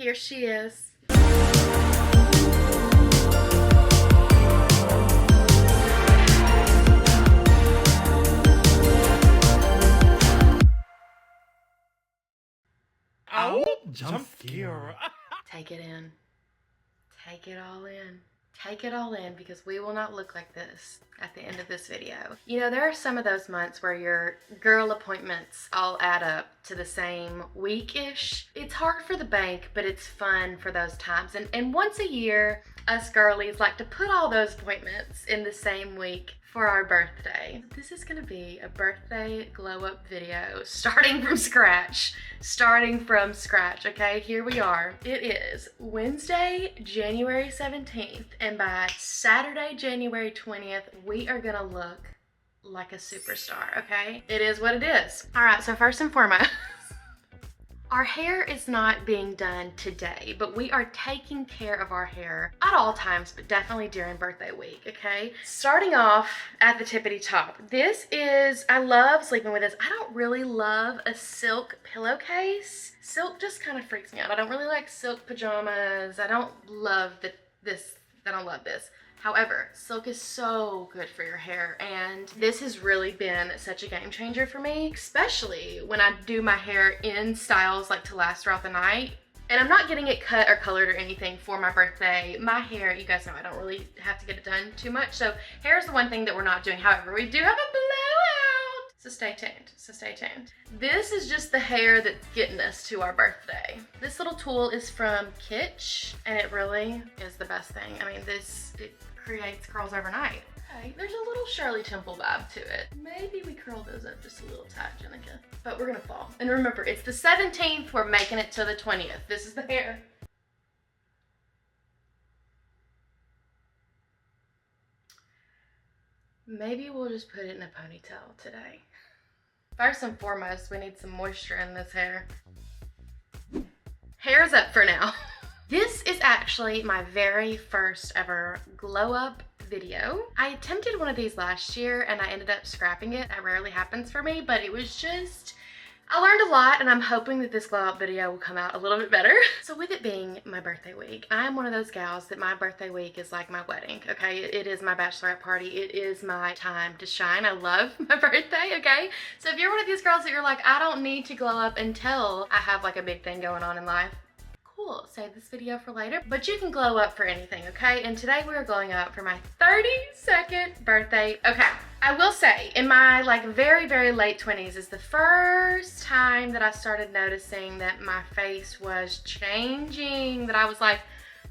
Here she is. Oh, jump scare. Take it in. Take it all in. Take it all in, because we will not look like this at the end of this video. You know, there are some of those months where your girl appointments all add up to the same week-ish. It's hard for the bank, but it's fun for those times. And once a year, us girlies like to put all those appointments in the same week for our birthday. This is gonna be a birthday glow up video starting from scratch, okay? Here we are. It is Wednesday, January 17th, and by Saturday, January 20th, we are gonna look like a superstar, okay? It is what it is. All right, so first and foremost, our hair is not being done today, but we are taking care of our hair at all times, but definitely during birthday week, okay? Starting off at the tippity top. This is, I love sleeping with this. I don't really love a silk pillowcase. Silk just kind of freaks me out. I don't really like silk pajamas. I don't love this. However, silk is so good for your hair, and this has really been such a game changer for me, especially when I do my hair in styles like to last throughout the night. And I'm not getting it cut or colored or anything for my birthday. My hair, you guys know I don't really have to get it done too much, so hair is the one thing that we're not doing. However, we do have a blowout, so stay tuned. This is just the hair that's getting us to our birthday. This little tool is from Kitsch, and it really is the best thing. I mean, it creates curls overnight. Okay, there's a little Shirley Temple vibe to it. Maybe we curl those up just a little tight, Jennica. But we're gonna fall. And remember, it's the 17th, we're making it to the 20th. This is the hair. Maybe we'll just put it in a ponytail today. First and foremost, we need some moisture in this hair. Hair's up for now. This is actually my very first ever glow up video. I attempted one of these last year and I ended up scrapping it. That rarely happens for me, but it was just, I learned a lot, and I'm hoping that this glow up video will come out a little bit better. So with it being my birthday week, I'm one of those gals that my birthday week is like my wedding, okay? It is my bachelorette party. It is my time to shine. I love my birthday, okay? So if you're one of these girls that you're like, I don't need to glow up until I have like a big thing going on in life, cool, save this video for later, but you can glow up for anything, okay? And today we are glowing up for my 32nd birthday. Okay, I will say, in my like very, very late 20s is the first time that I started noticing that my face was changing, that I was like,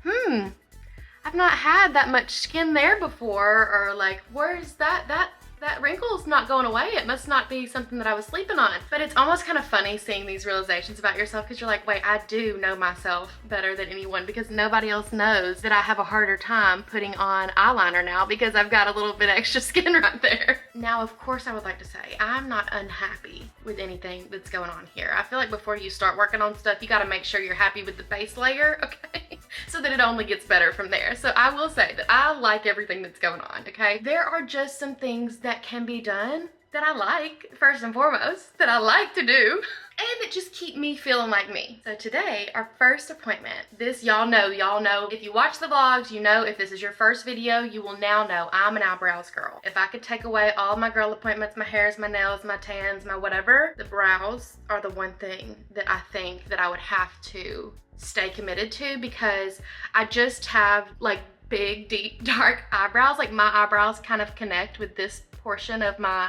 I've not had that much skin there before, or like, where's that wrinkle's not going away. It must not be something that I was sleeping on. But it's almost kind of funny seeing these realizations about yourself, because you're like, wait, I do know myself better than anyone, because nobody else knows that I have a harder time putting on eyeliner now because I've got a little bit extra skin right there. Now, of course, I would like to say I'm not unhappy with anything that's going on here. I feel like before you start working on stuff, you got to make sure you're happy with the base layer, okay? So that it only gets better from there. So I will say that I like everything that's going on, okay? There are just some things that can be done that I like, first and foremost, that I like to do, and that just keep me feeling like me. So today, our first appointment, this y'all know, if you watch the vlogs, you know, if this is your first video, you will now know I'm an eyebrows girl. If I could take away all my girl appointments, my hairs, my nails, my tans, my whatever, the brows are the one thing that I think that I would have to stay committed to, because I just have like big, deep, dark eyebrows. Like my eyebrows kind of connect with this portion of my,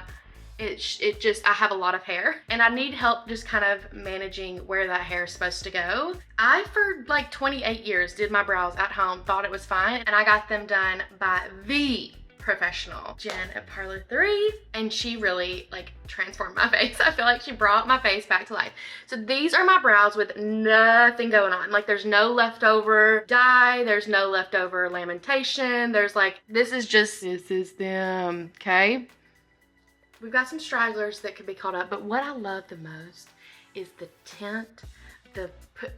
I have a lot of hair, and I need help just kind of managing where that hair is supposed to go. I, for like 28 years, did my brows at home, thought it was fine, and I got them done by the professional, Jen at Parlor 3, and she really like transformed my face. I feel like she brought my face back to life. So these are my brows with nothing going on. Like there's no leftover dye, there's no leftover lamentation, there's like, this is them, okay? We've got some stragglers that could be caught up, but what I love the most is the tint.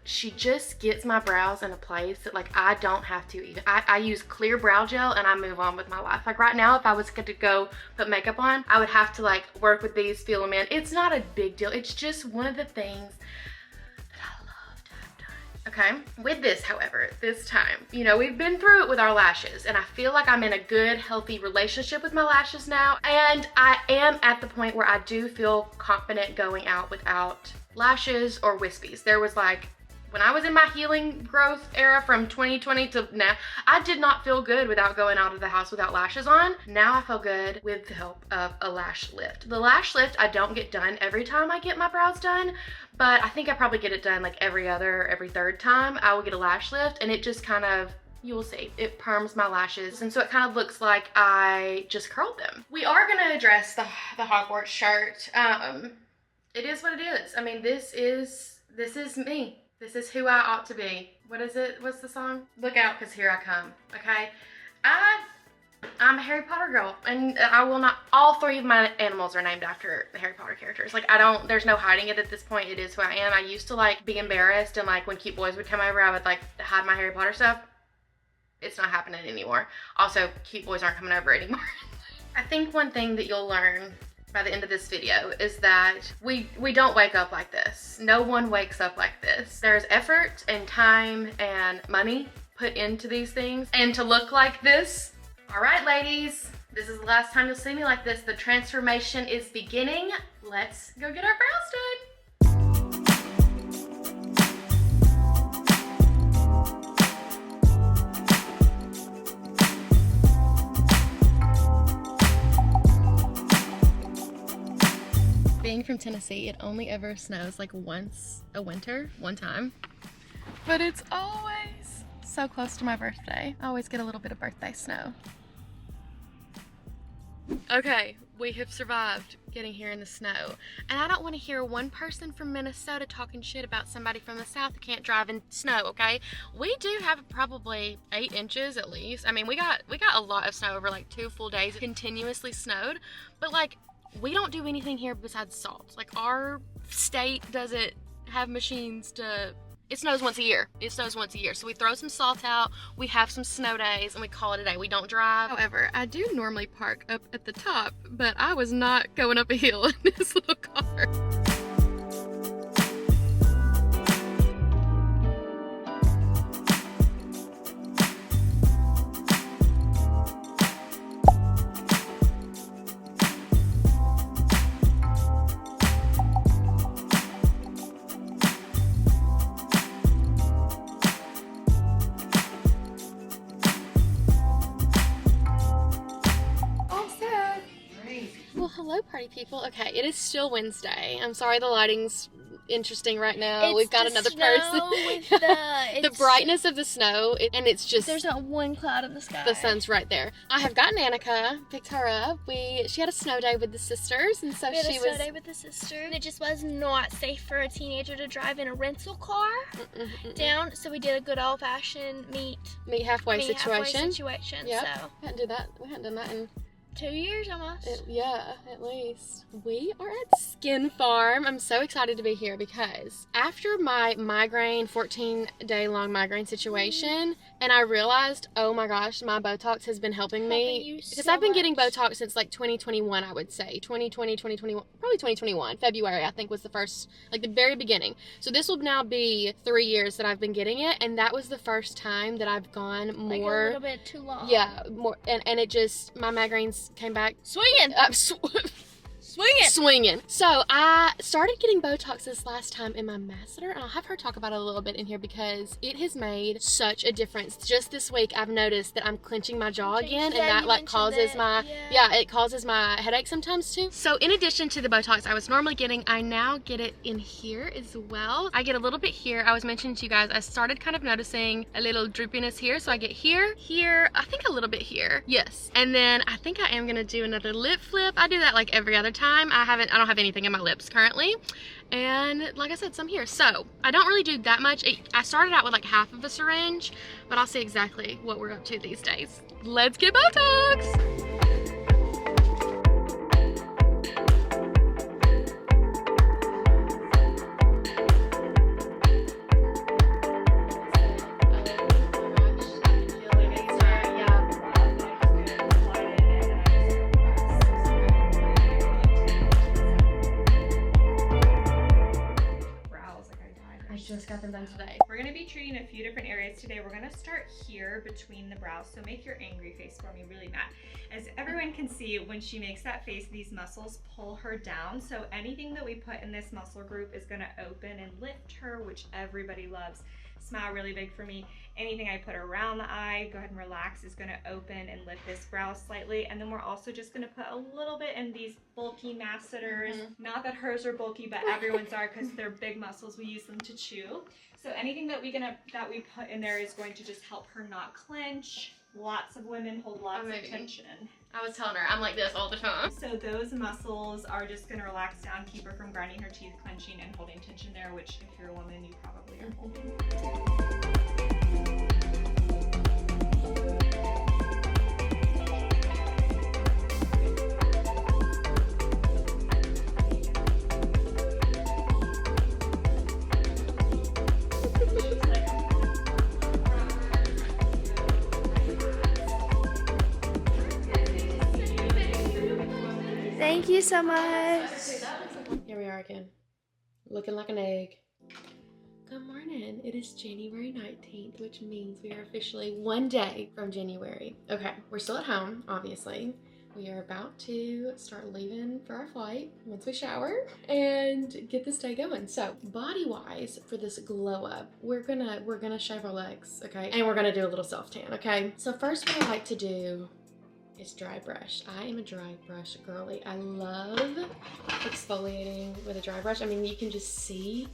She just gets my brows in a place that like I don't have to even. I use clear brow gel and I move on with my life. Like right now, if I was to go put makeup on, I would have to like work with these, feel them in. It's not a big deal. It's just one of the things that I love to have done. Okay, with this, however, this time, you know, we've been through it with our lashes, and I feel like I'm in a good, healthy relationship with my lashes now, and I am at the point where I do feel confident going out without lashes or wispies. There was like, when I was in my healing growth era from 2020 to now, I did not feel good without going out of the house without lashes on. Now I feel good with the help of a lash lift. The lash lift I don't get done every time I get my brows done, but I think I probably get it done like every third time I will get a lash lift, and it just kind of, you will see, it perms my lashes, and so it kind of looks like I just curled them. We are gonna address the Hogwarts shirt. It is what it is. I mean, this is me. This is who I ought to be. What is it? What's the song? Look out, because here I come. Okay? I'm a Harry Potter girl, and I will not, all three of my animals are named after the Harry Potter characters. Like, there's no hiding it at this point. It is who I am. I used to like be embarrassed, and like when cute boys would come over, I would like hide my Harry Potter stuff. It's not happening anymore. Also, cute boys aren't coming over anymore. I think one thing that you'll learn by the end of this video is that we don't wake up like this. No one wakes up like this. There's effort and time and money put into these things, and to look like this. All right, ladies, this is the last time you'll see me like this. The transformation is beginning. Let's go get our brows done. Being from Tennessee, it only ever snows like once a winter, one time. But it's always so close to my birthday. I always get a little bit of birthday snow. Okay, we have survived getting here in the snow. And I don't want to hear one person from Minnesota talking shit about somebody from the South who can't drive in snow, okay? We do have probably 8 inches at least. I mean, we got a lot of snow over like 2 full days. It continuously snowed, but like, we don't do anything here besides salt. Like, our state doesn't have machines to, it snows once a year. It snows once a year. So we throw some salt out, we have some snow days, and we call it a day. We don't drive. However, I do normally park up at the top, but I was not going up a hill in this little car. Hello, party people. Okay, it is still Wednesday. I'm sorry the lighting's interesting right now. We've got another person. With the brightness of the snow, and it's just, there's not one cloud in the sky. The sun's right there. I have gotten Annica, picked her up. She had a snow day with the sisters, and so we had a snow day with the sister. And it just was not safe for a teenager to drive in a rental car down. So we did a good old-fashioned meet halfway situation. Yep. So We hadn't done that in 2 years almost. Yeah, at least. We are at Skin Farm. I'm so excited to be here because after my 14-day long migraine situation, and I realized, oh my gosh, my Botox has been helping me. Because I've been getting Botox since like 2021, I would say. 2020, 2021, probably 2021. February, I think, was the first, like the very beginning. So this will now be 3 years that I've been getting it, and that was the first time that I've gone more. Like a little bit too long. Yeah, more, and it just, my migraines came back. Swinging! Swinging. So I started getting Botox this last time in my masseter, and I'll have her talk about it a little bit in here because it has made such a difference. Just this week, I've noticed that I'm clenching my jaw again, and that like causes it causes my headache sometimes too. So in addition to the Botox I was normally getting, I now get it in here as well. I get a little bit here. I was mentioning to you guys, I started kind of noticing a little droopiness here, so I get here, I think a little bit here. Yes. And then I think I am gonna do another lip flip. I do that like every other time. I don't have anything in my lips currently, and like I said, some here. So I don't really do that much. I started out with like half of a syringe, but I'll see exactly what we're up to these days. Let's get Botox. I just got them done today. We're gonna be treating a few different areas today. We're gonna start here between the brows. So make your angry face for me really mad. As everyone can see, when she makes that face, these muscles pull her down. So anything that we put in this muscle group is gonna open and lift her, which everybody loves. Smile really big for me. Anything I put around the eye, go ahead and relax, is gonna open and lift this brow slightly. And then we're also just gonna put a little bit in these bulky masseters. Not that hers are bulky, but everyone's are, because they're big muscles. We use them to chew. So anything that we put in there is going to just help her not clench. Lots of women hold lots of tension. I was telling her, I'm like this all the time. So those muscles are just gonna relax down, keep her from grinding her teeth, clenching, and holding tension there, which if you're a woman, you probably are holding. Thank you so much. Here we are again, looking like an egg. Good morning. It is January 19th, which means we are officially one day from January. Okay, we're still at home, obviously. We are about to start leaving for our flight once we shower and get this day going. So body-wise, for this glow up, we're gonna shave our legs, okay? And we're gonna do a little self-tan, okay? So first, what I like to do is dry brush. I am a dry brush girly. I love exfoliating with a dry brush. I mean, you can just see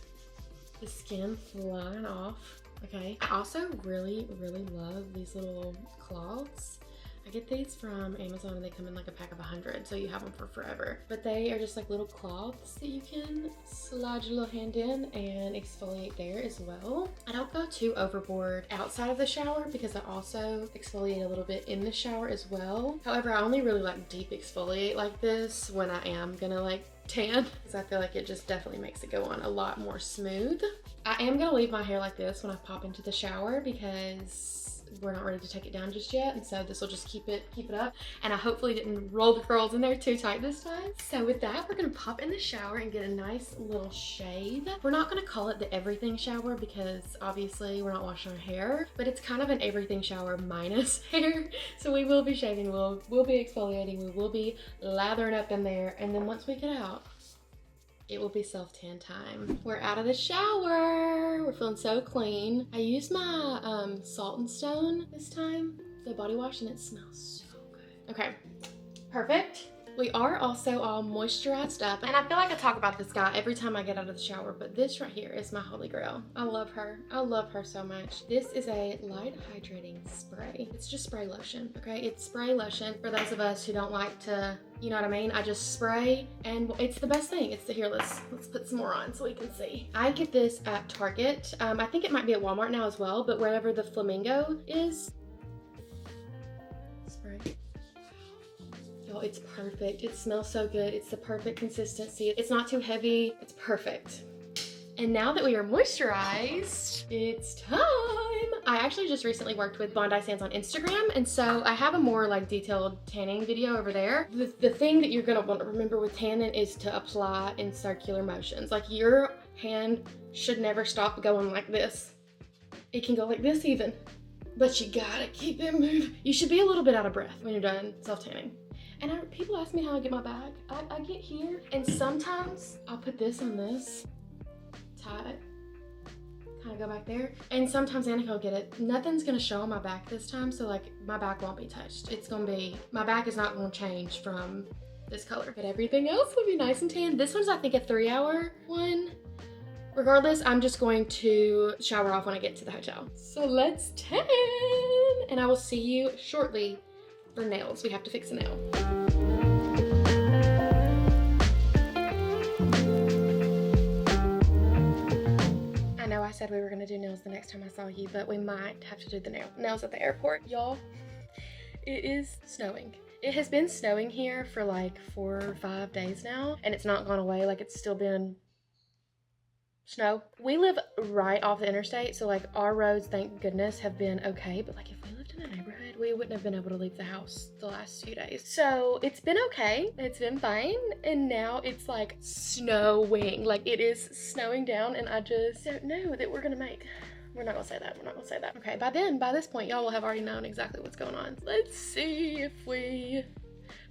the skin flying off, okay? I also really love these little cloths. I get these from Amazon and they come in like a pack of 100, so you have them for forever. But they are just like little cloths that you can slide your little hand in and exfoliate there as well. I don't go too overboard outside of the shower because I also exfoliate a little bit in the shower as well. However, I only really like deep exfoliate like this when I am gonna like tan, because I feel like it just definitely makes it go on a lot more smooth. I am gonna leave my hair like this when I pop into the shower because we're not ready to take it down just yet, and so this will just keep it up. And I hopefully didn't roll the curls in there too tight this time. So with that, we're gonna pop in the shower and get a nice little shave. We're not gonna call it the everything shower because obviously we're not washing our hair, but it's kind of an everything shower minus hair. So we will be shaving, we'll be exfoliating, we will be lathering up in there, and then once we get out, it will be self-tan time. We're out of the shower. We're feeling so clean. I used my Salt and Stone this time, the body wash, and it smells so good. Okay, perfect. We are also all moisturized up, and I feel like I talk about this guy every time I get out of the shower, but this right here is my holy grail. I love her. I love her so much. This is a light hydrating spray. It's just spray lotion, okay? It's spray lotion for those of us who don't like to, you know what I mean? I just spray, and it's the best thing. It's the, here, let's put some more on so we can see. I get this at Target. I think it might be at Walmart now as well, but wherever the Flamingo is, spray. Oh, it's perfect. It smells so good. It's the perfect consistency. It's not too heavy. It's perfect. And now that we are moisturized, it's time. I actually just recently worked with Bondi Sands on Instagram, and so I have a more like detailed tanning video over there. The thing that you're gonna want to remember with tanning is to apply in circular motions. Like your hand should never stop going like this. It can go like this even, but you gotta keep it moving. You should be a little bit out of breath when you're done self-tanning. And people ask me how I get my bag. I get here, and sometimes I'll put this on this, tie it, kind of go back there, and sometimes Annica will get it. Nothing's gonna show on my back this time, so like my back won't be touched. It's gonna be, my back is not gonna change from this color, but everything else will be nice and tan. This one's I think a 3-hour one. Regardless, I'm just going to shower off when I get to the hotel. So let's tan, and I will see you shortly for nails. We have to fix a nail. I know I said we were gonna do nails the next time I saw you, but we might have to do the nails at the airport. Y'all, it is snowing. It has been snowing here for like 4 or 5 days now, and it's not gone away. Like it's still been snow. We live right off the interstate, so like our roads, thank goodness, have been okay, but like if we lived in a neighborhood, we wouldn't have been able to leave the house the last few days. So it's been okay. It's been fine. And now it's like snowing. Like it is snowing down and I just don't know that we're gonna make. We're not gonna say that. We're not gonna say that. Okay, by this point, y'all will have already known exactly what's going on. Let's see if we...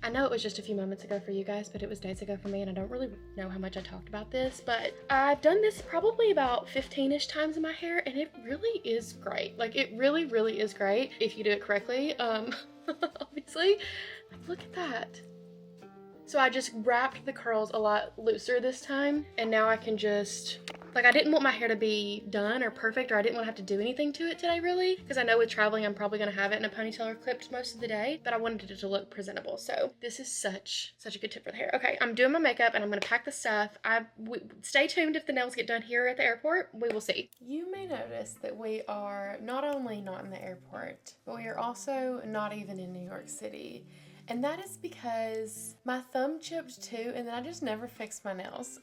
I know it was just a few moments ago for you guys, but it was days ago for me, and I don't really know how much I talked about this, but I've done this probably about 15-ish times in my hair, and it really is great. Like, it really, really is great if you do it correctly. Obviously. Like, look at that. So I just wrapped the curls a lot looser this time, and now I can just... Like, I didn't want my hair to be done or perfect, or I didn't want to have to do anything to it today, really. Because I know with traveling, I'm probably going to have it in a ponytail or clipped most of the day. But I wanted it to look presentable. So this is such a good tip for the hair. Okay, I'm doing my makeup, and I'm going to pack the stuff. Stay tuned if the nails get done here at the airport. We will see. You may notice that we are not only not in the airport, but we are also not even in New York City. And that is because my thumb chipped too, and then I just never fixed my nails.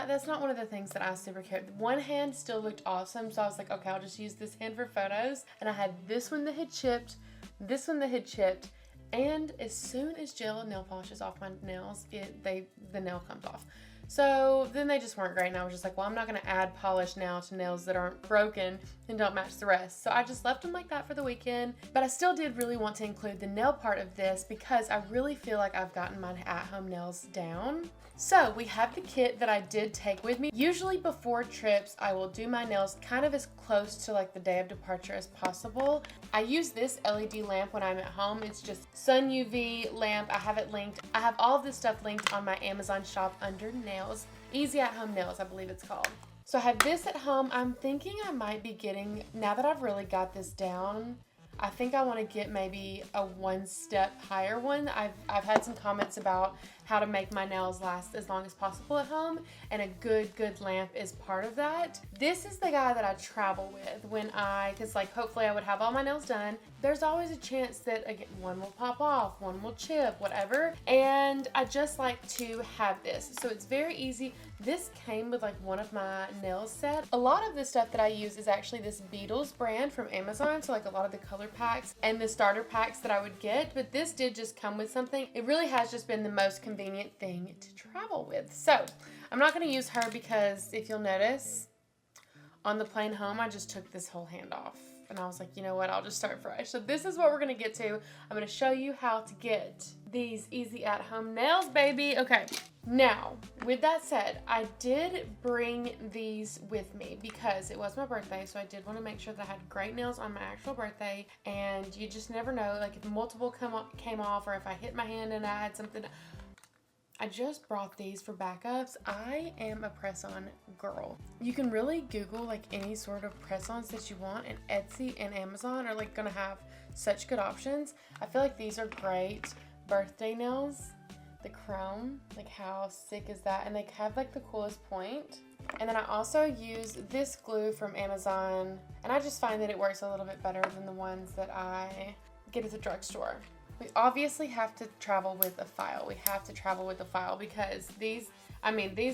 That's not one of the things that I super care. One hand still looked awesome, so I was like, okay, I'll just use this hand for photos. And I had this one that had chipped, this one that had chipped, and as soon as gel nail polish is off my nails, the nail comes off. So then they just weren't great, and I was just like, well, I'm not going to add polish now to nails that aren't broken and don't match the rest. So I just left them like that for the weekend, but I still did really want to include the nail part of this because I really feel like I've gotten my at-home nails down. So we have the kit that I did take with me. Usually before trips, I will do my nails kind of as close to like the day of departure as possible. I use this LED lamp when I'm at home. It's just sun UV lamp. I have it linked. I have all of this stuff linked on my Amazon shop under nails. Easy at home nails, I believe it's called. So I have this at home. I'm thinking I might be getting, now that I've really got this down, I think I want to get maybe a one-step higher one. I've had some comments about how to make my nails last as long as possible at home, and a good lamp is part of that. This is the guy that I travel with because like hopefully I would have all my nails done. There's always a chance that again, one will pop off, one will chip, whatever. And I just like to have this. So it's very easy. This came with like one of my nail set. A lot of the stuff that I use is actually this Beetles brand from Amazon. So like a lot of the color packs and the starter packs that I would get, but this did just come with something. It really has just been the most convenient thing to travel with. So I'm not going to use her because if you'll notice on the plane home, I just took this whole hand off. And I was like, you know what, I'll just start fresh. So this is what we're going to get to. I'm going to show you how to get these easy at home nails, baby. Okay, now with that said, I did bring these with me because it was my birthday. So I did want to make sure that I had great nails on my actual birthday. And you just never know, like if multiple came off or if I hit my hand and I had something. I just brought these for backups. I am a press-on girl. You can really Google like any sort of press-ons that you want, and Etsy and Amazon are like gonna have such good options. I feel like these are great birthday nails. The chrome, like how sick is that? And they have like the coolest point. And then I also use this glue from Amazon, and I just find that it works a little bit better than the ones that I get at the drugstore. We obviously have to travel with a file. We have to travel with a file because these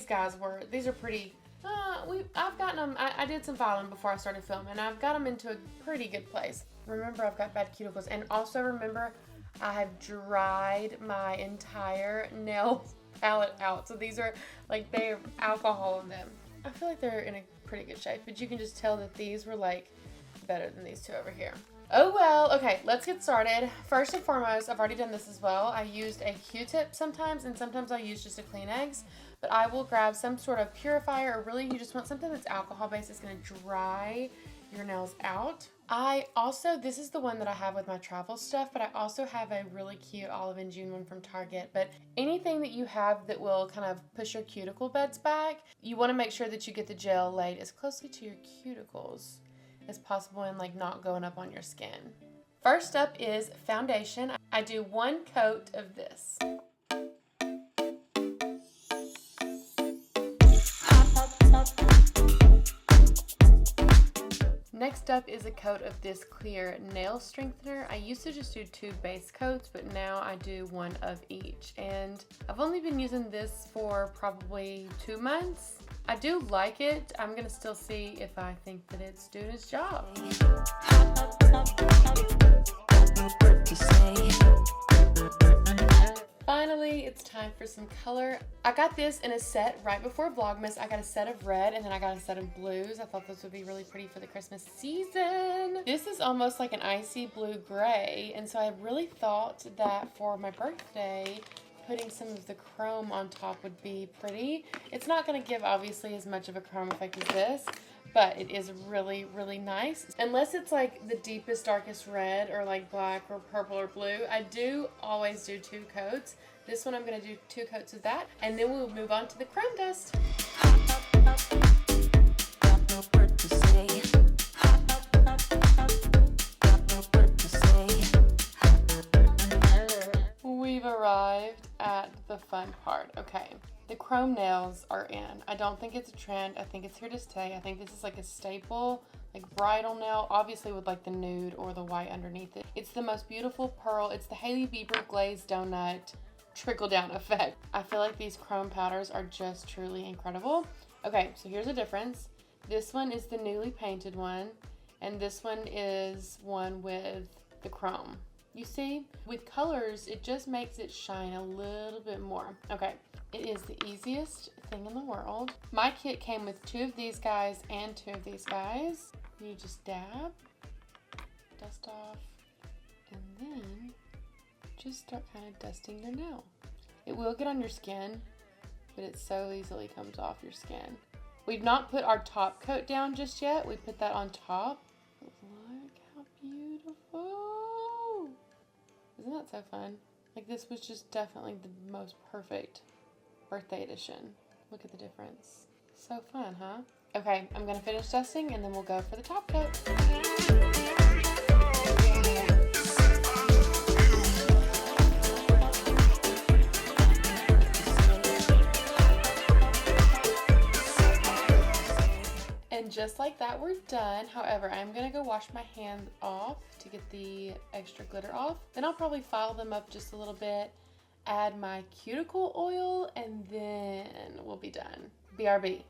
guys these are pretty, I've gotten them, I did some filing before I started filming, and I've got them into a pretty good place. Remember, I've got bad cuticles, and also remember, I have dried my entire nail palette out. So these are, like, they have alcohol in them. I feel like they're in a pretty good shape, but you can just tell that these were, like, better than these two over here. Oh well, okay, let's get started. First and foremost, I've already done this as well. I used a Q-tip sometimes, and sometimes I use just a Kleenex, but I will grab some sort of purifier, or really you just want something that's alcohol-based. It's gonna dry your nails out. This is the one that I have with my travel stuff, but I also have a really cute Olive and June one from Target. But anything that you have that will kind of push your cuticle beds back, you wanna make sure that you get the gel laid as closely to your cuticles as possible and like not going up on your skin. First up is foundation. I do one coat of this. Next up is a coat of this clear nail strengthener. I used to just do 2 base coats, but now I do 1 of each. And I've only been using this for probably 2 months. I do like it. I'm gonna still see if I think that it's doing its job. Finally, it's time for some color. I got this in a set right before Vlogmas. I got a set of red and then I got a set of blues. I thought those would be really pretty for the Christmas season. This is almost like an icy blue gray, and so I really thought that for my birthday, putting some of the chrome on top would be pretty. It's not gonna give obviously as much of a chrome effect as this, but it is really, really nice. Unless it's like the deepest, darkest red or like black or purple or blue, I do always do 2 coats. This one I'm gonna do 2 coats of that, and then we'll move on to the chrome dust. We've arrived at the fun part. Okay, the chrome nails are in. I don't think it's a trend. I think it's here to stay. I think this is like a staple, like bridal nail, obviously with like the nude or the white underneath it. It's the most beautiful pearl. It's the Hailey Bieber glazed donut trickle down effect. I feel like these chrome powders are just truly incredible. Okay, so here's the difference. This one is the newly painted one, and this one is one with the chrome. You see, with colors, it just makes it shine a little bit more. Okay, it is the easiest thing in the world. My kit came with 2 of these guys and 2 of these guys. You just dab, dust off, and then just start kind of dusting your nail. It will get on your skin, but it so easily comes off your skin. We've not put our top coat down just yet. We put that on top. But look how beautiful. Isn't that so fun? Like, this was just definitely the most perfect birthday edition. Look at the difference. So fun, huh? Okay, I'm gonna finish dusting and then we'll go for the top coat. And just like that, we're done. However, I'm gonna go wash my hands off to get the extra glitter off. Then I'll probably file them up just a little bit, add my cuticle oil, and then we'll be done. BRB.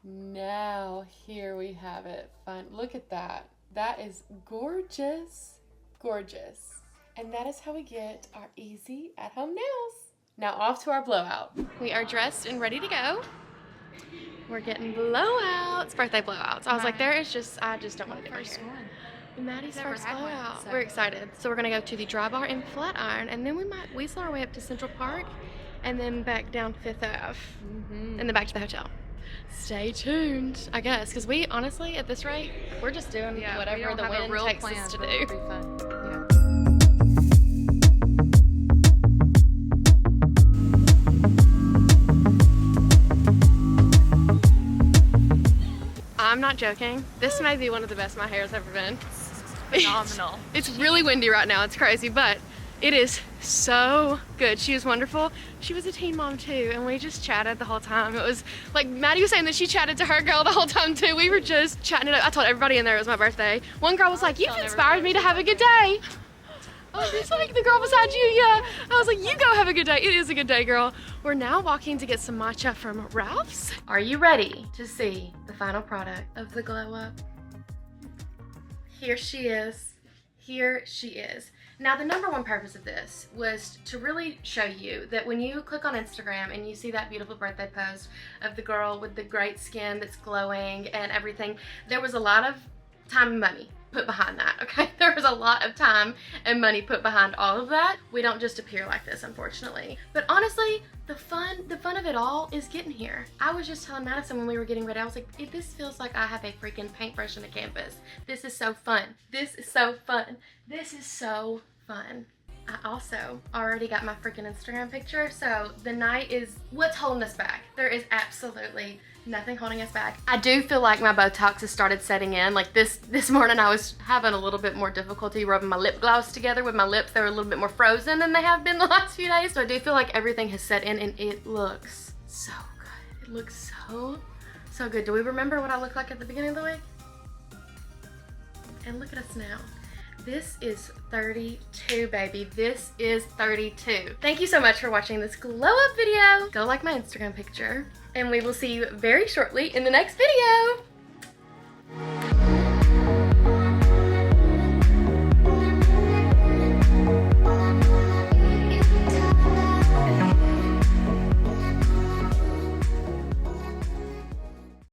Now, here we have it. Fun. Look at that. That is gorgeous. Gorgeous. And that is how we get our easy at-home nails. Now off to our blowout. We are dressed and ready to go. We're getting blowouts, birthday blowouts. I was like, I just don't want to do it. Maddie's first blowout. So. We're excited. So we're gonna go to the Dry Bar and Flatiron, and then we might weasel our way up to Central Park, and then back down 5th Ave, and then back to the hotel. Stay tuned, I guess, because we honestly, at this rate, we're just doing whatever the wind takes us to do. I'm not joking. This may be one of the best my hair's ever been. Phenomenal. It's really windy right now. It's crazy, but it is so good. She was wonderful. She was a teen mom too, and we just chatted the whole time. It was like Maddie was saying that she chatted to her girl the whole time too. We were just chatting it up. I told everybody in there it was my birthday. One girl was like, "You've inspired me to have a good day." It's like the girl beside you, yeah. I was like, you go have a good day. It is a good day, girl. We're now walking to get some matcha from Ralph's. Are you ready to see the final product of the Glow Up? Here she is. Here she is. Now, the number one purpose of this was to really show you that when you click on Instagram and you see that beautiful birthday post of the girl with the great skin that's glowing and everything, there was a lot of time and money put behind that, okay? There was a lot of time and money put behind all of that. We don't just appear like this, unfortunately. But honestly, the fun of it all is getting here. I was just telling Madison when we were getting ready, I was like, this feels like I have a freaking paintbrush and a canvas. This is so fun. This is so fun. This is so fun. I also already got my freaking Instagram picture, so the night is what's holding us back. There is absolutely nothing holding us back. I do feel like my Botox has started setting in. Like this morning I was having a little bit more difficulty rubbing my lip gloss together with my lips. They were a little bit more frozen than they have been the last few days. So I do feel like everything has set in and it looks so good. It looks so good. Do we remember what I looked like at the beginning of the week? And look at us now. This is 32, baby. This is 32. Thank you so much for watching this glow up video. Go like my Instagram picture, and we will see you very shortly in the next video.